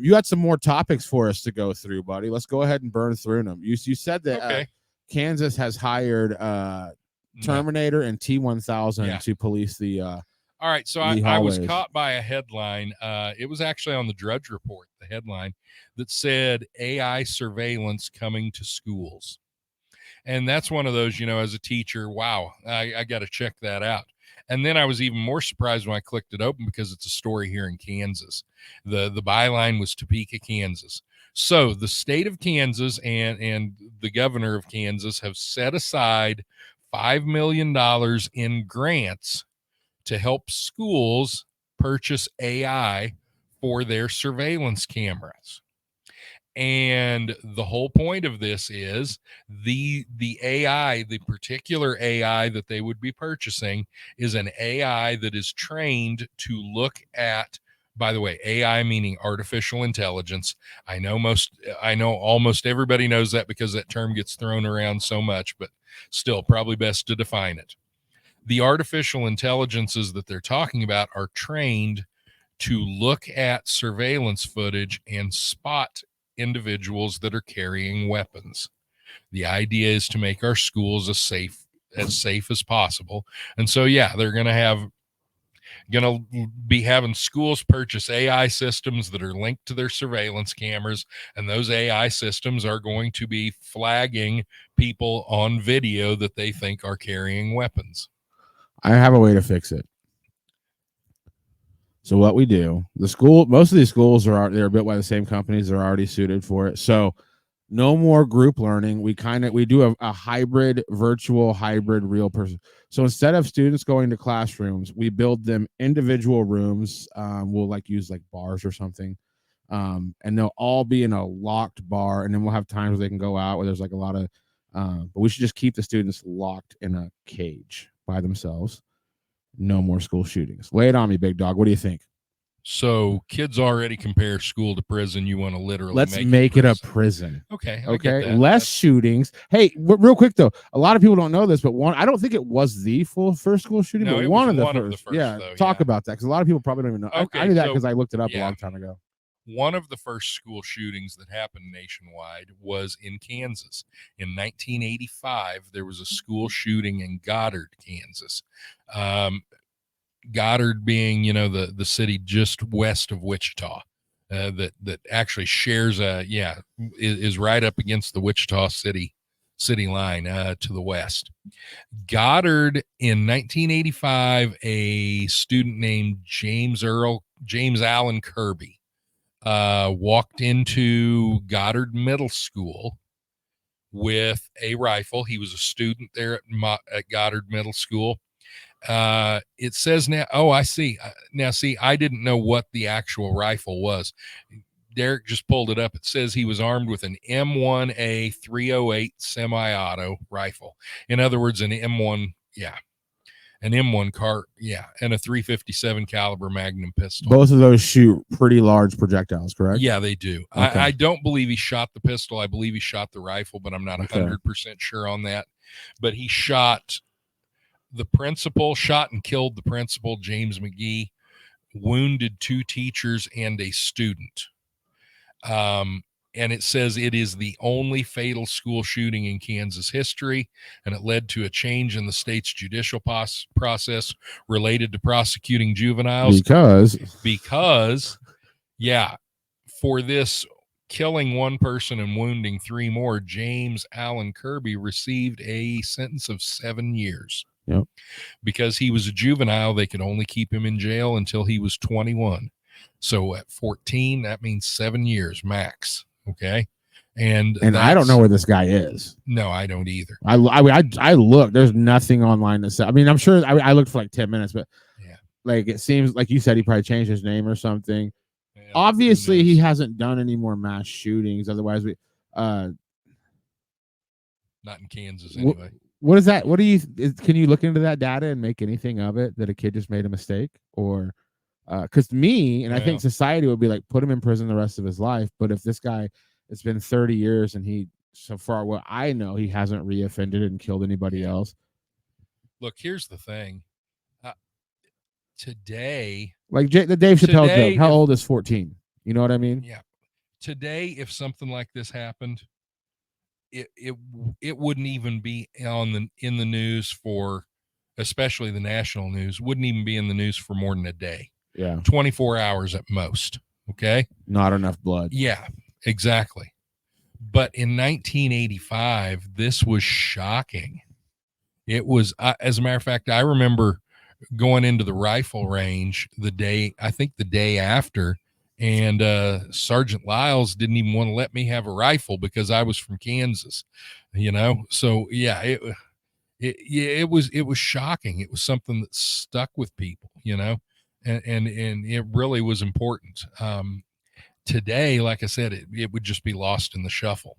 You had some more topics for us to go through, buddy. Let's go ahead and burn through them. You said that Kansas has hired Terminator and T-1000 to police the. All right, so I was caught by a headline. It was actually on the Drudge Report, the headline that said AI surveillance coming to schools. And that's one of those, as a teacher, wow, I got to check that out. And then I was even more surprised when I clicked it open because it's a story here in Kansas. The byline was Topeka, Kansas. So the state of Kansas and the governor of Kansas have set aside $5 million in grants to help schools purchase AI for their surveillance cameras. And the whole point of this is the AI, the particular AI that they would be purchasing is an AI that is trained to look at, by the way, AI meaning artificial intelligence. I know almost everybody knows that because that term gets thrown around so much, but still probably best to define it. The artificial intelligences that they're talking about are trained to look at surveillance footage and spot individuals that are carrying weapons. The idea is to make our schools as safe as possible. And so, they're going to be having schools purchase AI systems that are linked to their surveillance cameras. And those AI systems are going to be flagging people on video that they think are carrying weapons. I have a way to fix it. So what we do, most of these schools they're built by the same companies. They're already suited for it. So no more group learning. We do a hybrid, virtual hybrid, real person. So instead of students going to classrooms, we build them individual rooms. We'll use bars or something. And they'll all be in a locked bar. And then we'll have times where they can go out where there's a lot of, but we should just keep the students locked in a cage by themselves. No more school shootings. Lay it on me, big dog. What do you think? So kids already compare school to prison. You want to literally let's make it a prison. Okay. Less shootings. Hey, real quick though, a lot of people don't know this, but I don't think it was the first school shooting, but one of the first. Yeah, talk about that because a lot of people probably don't even know. Okay, I knew that because I looked it up a long time ago. One of the first school shootings that happened nationwide was in Kansas. In 1985, there was a school shooting in Goddard, Kansas. Goddard being, the city just west of Wichita, that actually shares is right up against the Wichita city line to the west. Goddard in 1985, a student named James Allen Kirby walked into Goddard Middle School with a rifle. He was a student there at Goddard Middle School. It says now, I see. Now, see, I didn't know what the actual rifle was. Derek just pulled it up. It says he was armed with an M1A 308 semi-auto rifle. In other words, an M1, an M1 cart, and a 357 caliber Magnum pistol. Both of those shoot pretty large projectiles, correct? Yeah, they do. Okay. I don't believe he shot the pistol. I believe he shot the rifle, but I'm not 100% sure on that. But he shot the principal, shot and killed the principal, James McGee, wounded 2 teachers and a student. And it says it is the only fatal school shooting in Kansas history, and it led to a change in the state's judicial process related to prosecuting juveniles. Because, for this killing 1 person and wounding 3 more, James Allen Kirby received a sentence of 7 years. Yep. Because he was a juvenile, they could only keep him in jail until he was 21. So at 14, that means 7 years max. Okay. And I don't know where this guy is. No, I don't either. I looked. There's nothing online that said. I mean, I'm sure I looked for 10 minutes, but it seems like you said he probably changed his name or something. Yeah, obviously, he hasn't done any more mass shootings. Otherwise, not in Kansas anyway. What is that? Can you look into that data and make anything of it that a kid just made a mistake? Or because I think society would be like, put him in prison the rest of his life. But if this guy, it's been 30 years and so far what I know, he hasn't reoffended and killed anybody else. Look, here's the thing. Today, like the Dave Chappelle joke, how old is 14? You know what I mean? Yeah. Today, if something like this happened, it wouldn't even be in the news for, especially the national news, wouldn't even be in the news for more than a day. Yeah. 24 hours at most. Okay. Not enough blood. Yeah, exactly. But in 1985, this was shocking. It was, as a matter of fact, I remember going into the rifle range I think the day after, and Sergeant Lyles didn't even want to let me have a rifle because I was from Kansas, So yeah, it was shocking. It was something that stuck with people, and it really was important. Today, like I said, it would just be lost in the shuffle.